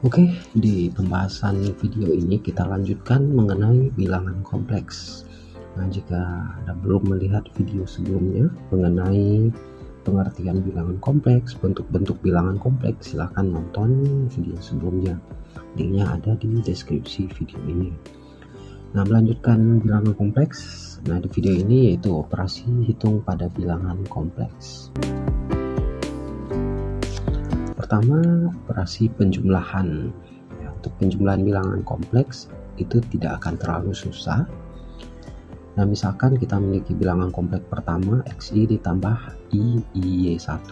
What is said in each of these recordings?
Oke, di pembahasan video ini kita lanjutkan mengenai bilangan kompleks. Nah, jika Anda belum melihat video sebelumnya mengenai pengertian bilangan kompleks, bentuk-bentuk bilangan kompleks, silahkan nonton video sebelumnya. Linknya ada di deskripsi video ini. Nah, melanjutkan bilangan kompleks. Nah, di video ini yaitu operasi hitung pada bilangan kompleks. Pertama, operasi penjumlahan. Ya, untuk penjumlahan bilangan kompleks itu tidak akan terlalu susah. Nah, misalkan kita memiliki bilangan kompleks pertama XI ditambah IY1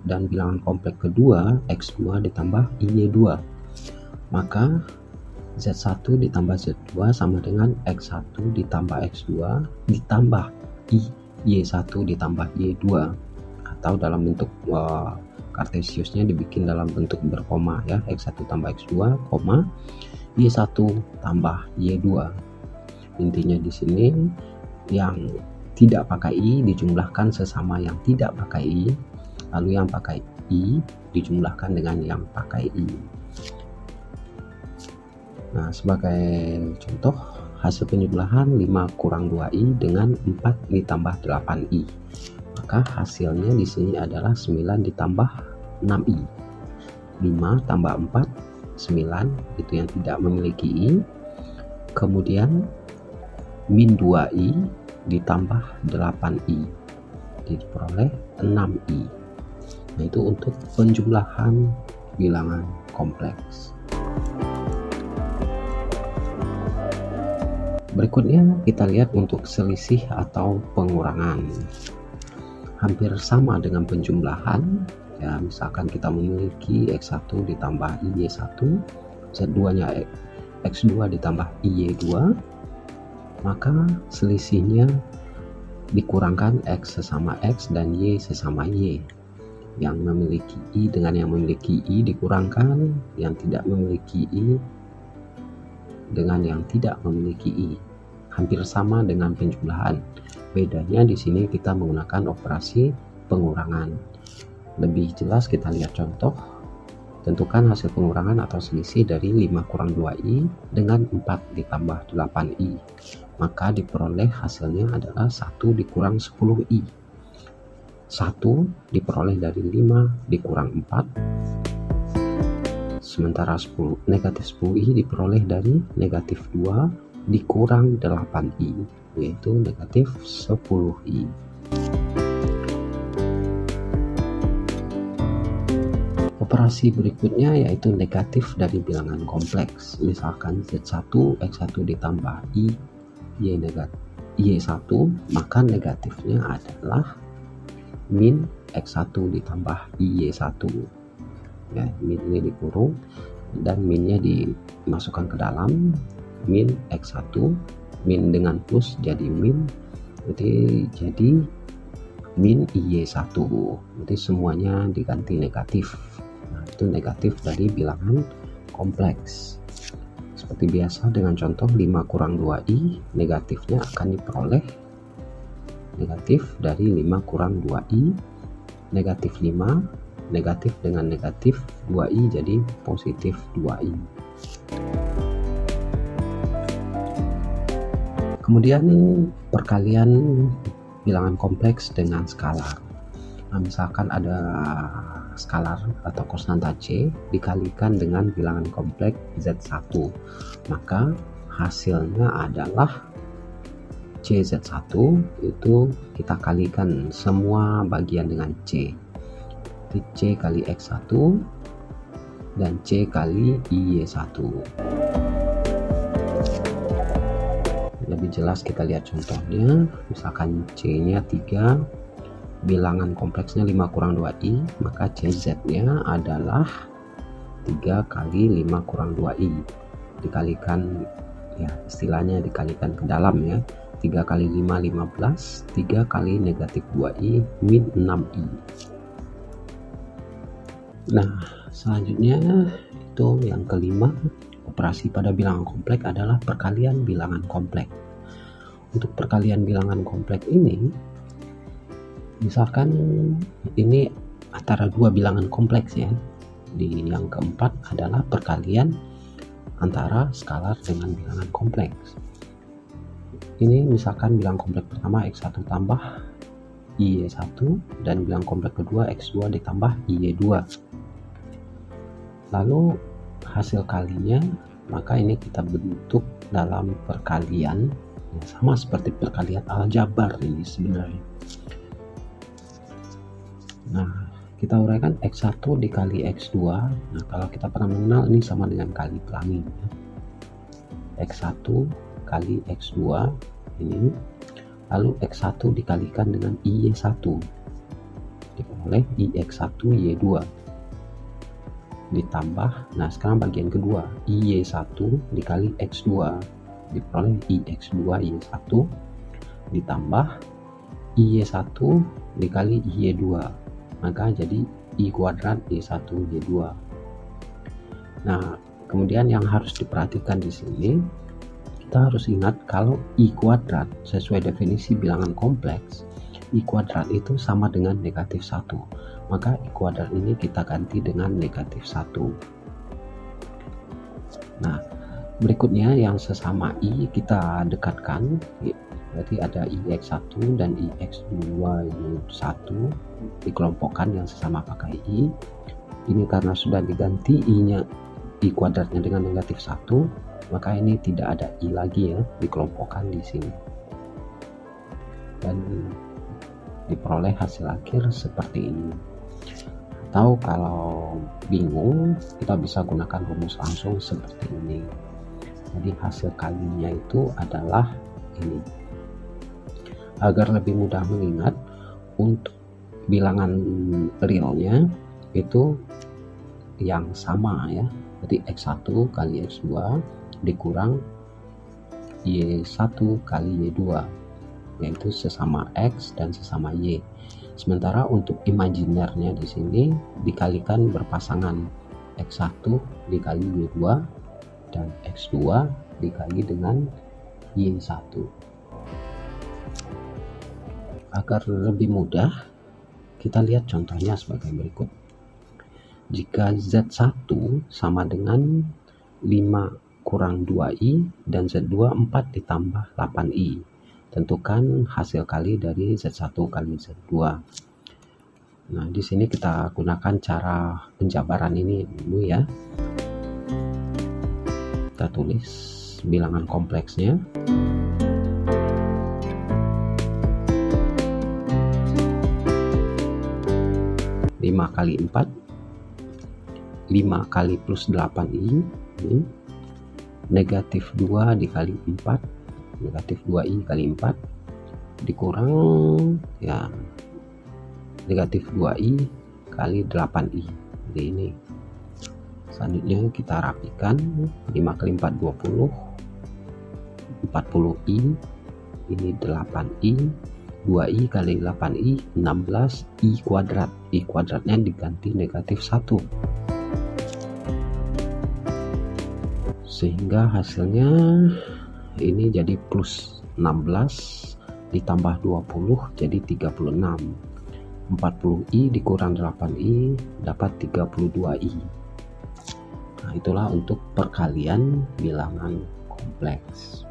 dan bilangan kompleks kedua X2 ditambah IY2. Maka Z1 ditambah Z2 sama dengan X1 ditambah X2 ditambah Y1 ditambah Y2, atau dalam bentuk kartesiusnya dibikin dalam bentuk berkoma ya, X1 tambah X2, koma, Y1 tambah Y2. Intinya di sini yang tidak pakai I dijumlahkan sesama yang tidak pakai I, lalu yang pakai I dijumlahkan dengan yang pakai I. Nah, sebagai contoh, hasil penjumlahan 5 kurang 2I dengan 4 ditambah 8I. Maka hasilnya di sini adalah 9 ditambah 6I. 5 tambah 4, 9, itu yang tidak memiliki I. Kemudian min 2I ditambah 8I, diperoleh 6I. Nah, itu untuk penjumlahan bilangan kompleks. Berikutnya kita lihat untuk selisih atau pengurangan. Hampir sama dengan penjumlahan ya, misalkan kita memiliki X1 ditambah IY1, Z2 nya X2 ditambah IY2, maka selisihnya dikurangkan X sesama X dan Y sesama Y. Yang memiliki I dengan yang memiliki I dikurangkan, yang tidak memiliki I dengan yang tidak memiliki I. Hampir sama dengan penjumlahan. Bedanya di sini kita menggunakan operasi pengurangan. Lebih jelas kita lihat contoh. Tentukan hasil pengurangan atau selisih dari 5 kurang 2I dengan 4 ditambah 8I. Maka diperoleh hasilnya adalah 1 dikurang 10I. 1 diperoleh dari 5 dikurang 4. Sementara negatif 10I diperoleh dari negatif 2 dikurang 8I, yaitu negatif 10I. Operasi berikutnya yaitu negatif dari bilangan kompleks. Misalkan Z1 X1 ditambah Y1, maka negatifnya adalah min X1 ditambah Y1. Ya, min ini dikurung dan minnya dimasukkan ke dalam. Min X1, min dengan plus jadi min, jadi min IY1, jadi semuanya diganti negatif. Nah, itu negatif dari bilangan kompleks. Seperti biasa dengan contoh 5 kurang 2I, negatifnya akan diperoleh negatif dari 5 kurang 2I, negatif 5, negatif dengan negatif 2I jadi positif 2I. Kemudian perkalian bilangan kompleks dengan skalar. Nah, misalkan ada skalar atau konstanta C dikalikan dengan bilangan kompleks Z1, maka hasilnya adalah CZ1 itu kita kalikan semua bagian dengan C. Jadi C kali X1 dan C kali IY1. Lebih jelas kita lihat contohnya. Misalkan C nya 3, bilangan kompleksnya 5 kurang 2I, maka CZ nya adalah 3 kali 5 kurang 2I dikalikan, ya istilahnya dikalikan ke dalam ya, 3 kali 5 15, 3 kali negatif 2I min 6I. Nah, selanjutnya itu yang kelima, operasi pada bilangan kompleks adalah perkalian bilangan kompleks. Untuk perkalian bilangan kompleks ini, misalkan ini antara dua bilangan kompleks ya, di yang keempat adalah perkalian antara skalar dengan bilangan kompleks. Ini misalkan bilangan kompleks pertama X1 tambah Y1 dan bilangan kompleks kedua X2 ditambah Y2. Lalu hasil kalinya, maka ini kita bentuk dalam perkalian, sama seperti perkalian aljabar ini sebenarnya. Nah, kita uraikan X1 dikali X2. Nah, kalau kita pernah mengenal, ini sama dengan kali pelangi. X1 kali X2 ini, lalu X1 dikalikan dengan Y1 diperoleh IX1 Y2 ditambah, nah sekarang bagian kedua, Y1 dikali X2 diperoleh IX2 Y1 ditambah Y1 dikali Y2, maka jadi I kuadrat Y1 Y2. Nah, kemudian yang harus diperhatikan di sini, kita harus ingat kalau I kuadrat sesuai definisi bilangan kompleks, I kuadrat itu sama dengan negatif 1. Maka I kuadrat ini kita ganti dengan negatif 1. Nah, berikutnya yang sesama I kita dekatkan, berarti ada IX1 dan IX2 ini 1 dikelompokkan yang sesama pakai I. Ini karena sudah diganti I-nya, I kuadratnya dengan negatif 1, maka ini tidak ada I lagi ya, dikelompokkan di sini. Dan diperoleh hasil akhir seperti ini. Atau kalau bingung, kita bisa gunakan rumus langsung seperti ini. Jadi hasil kalinya itu adalah ini. Agar lebih mudah mengingat, untuk bilangan realnya itu yang sama ya. Jadi X1 kali X2 dikurang Y1 kali Y2, yaitu sesama X dan sesama Y. Sementara untuk imajinernya di sini dikalikan berpasangan, X1 dikali Y2 dan X2 dikali dengan Y1. Agar lebih mudah, kita lihat contohnya sebagai berikut. Jika Z1 sama dengan 5 kurang 2I dan Z2 4 ditambah 8I. Tentukan hasil kali dari Z1 kali Z2. Nah, di sini kita gunakan cara penjabaran ini dulu ya. Kita tulis bilangan kompleksnya. Lima kali 4, 5 kali plus 8I, ini. Negatif 2 dikali 4, negatif 2I kali 4 dikurang ya negatif 2I kali 8I. Jadi ini selanjutnya kita rapikan, 5 kali 4 20, 40I, ini 8I, 2I kali 8I 16I kuadrat. I kuadratnya diganti negatif 1, sehingga hasilnya ini jadi plus 16 ditambah 20 jadi 36. 40I dikurang 8I dapat 32I. Nah, itulah untuk perkalian bilangan kompleks.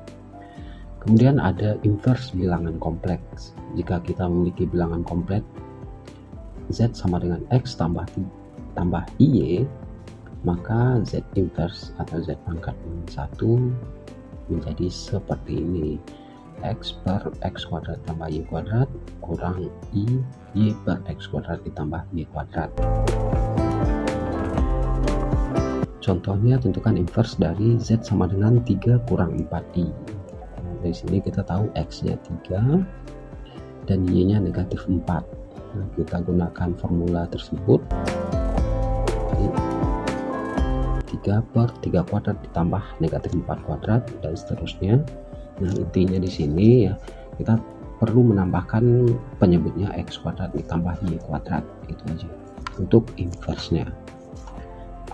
Kemudian ada inverse bilangan kompleks. Jika kita memiliki bilangan kompleks Z sama dengan X tambah Y, maka Z inverse atau Z pangkat 1 menjadi seperti ini. X per X kuadrat tambah Y kuadrat kurang Y per X kuadrat ditambah Y kuadrat. Contohnya, tentukan inverse dari Z sama dengan 3 kurang 4I. Nah, dari sini kita tahu X nya 3 dan Y nya negatif 4. Nah, kita gunakan formula tersebut. Jadi, 3 per 3 kuadrat ditambah negatif 4 kuadrat dan seterusnya. Nah, intinya di sini ya, kita perlu menambahkan penyebutnya X kuadrat ditambah Y kuadrat, itu aja untuk inverse-nya.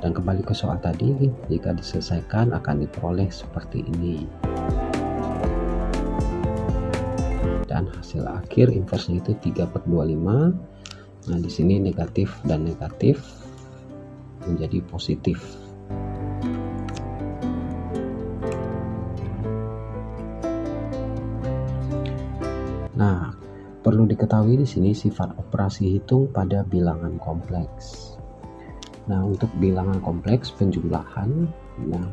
Dan kembali ke soal tadi, jika diselesaikan akan diperoleh seperti ini. Dan hasil akhir inverse-nya itu 3 per 25. Nah, di sini negatif dan negatif. menjadi positif. Nah, perlu diketahui di sini sifat operasi hitung pada bilangan kompleks. Nah, untuk bilangan kompleks penjumlahan, nah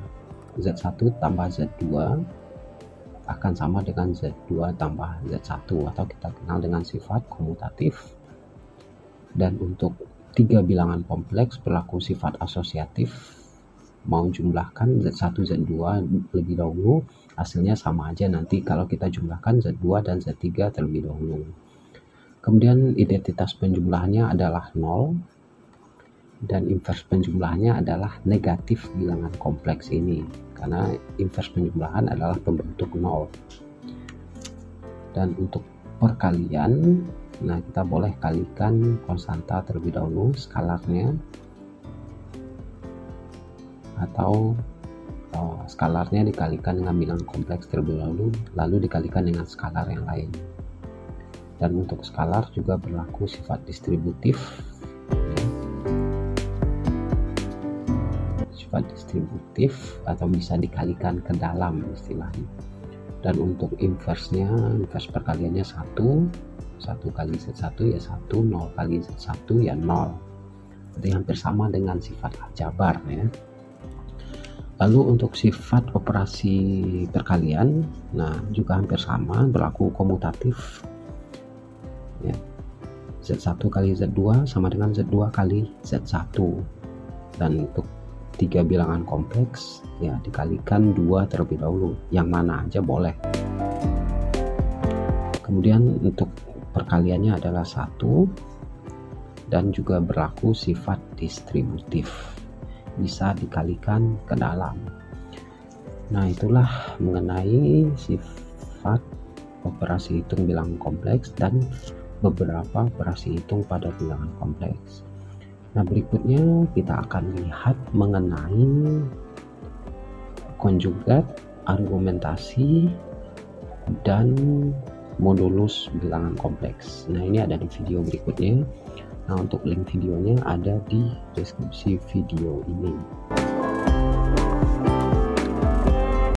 Z1 tambah Z2 akan sama dengan Z2 tambah Z1 atau kita kenal dengan sifat komutatif. Dan untuk 3 bilangan kompleks berlaku sifat asosiatif. Mau jumlahkan Z1 Z2 lebih dahulu, hasilnya sama aja nanti kalau kita jumlahkan Z2 dan Z3 terlebih dahulu. Kemudian identitas penjumlahannya adalah 0 dan invers penjumlahannya adalah negatif bilangan kompleks ini, karena invers penjumlahan adalah pembentuk 0. Dan untuk perkalian, nah kita boleh kalikan konstanta terlebih dahulu, skalarnya, atau skalarnya dikalikan dengan bilangan kompleks terlebih dahulu, lalu dikalikan dengan skalar yang lain. Dan untuk skalar juga berlaku sifat distributif, sifat distributif atau bisa dikalikan ke dalam istilahnya. Dan untuk inversnya, invers perkaliannya 1 kali Z1 ya 1, 0 kali Z1 ya 0. Jadi hampir sama dengan sifat aljabar ya. Lalu untuk sifat operasi perkalian, nah juga hampir sama, berlaku komutatif ya. Z1 kali Z2 sama dengan Z2 kali Z1. Dan untuk 3 bilangan kompleks ya dikalikan 2 terlebih dahulu, yang mana aja boleh. Kemudian untuk perkaliannya adalah 1 dan juga berlaku sifat distributif, bisa dikalikan ke dalam. Nah, itulah mengenai sifat operasi hitung bilangan kompleks dan beberapa operasi hitung pada bilangan kompleks. Nah, berikutnya kita akan lihat mengenai konjugat, argumentasi, dan modulus bilangan kompleks. Nah, ini ada di video berikutnya. Nah, untuk link videonya ada di deskripsi video ini.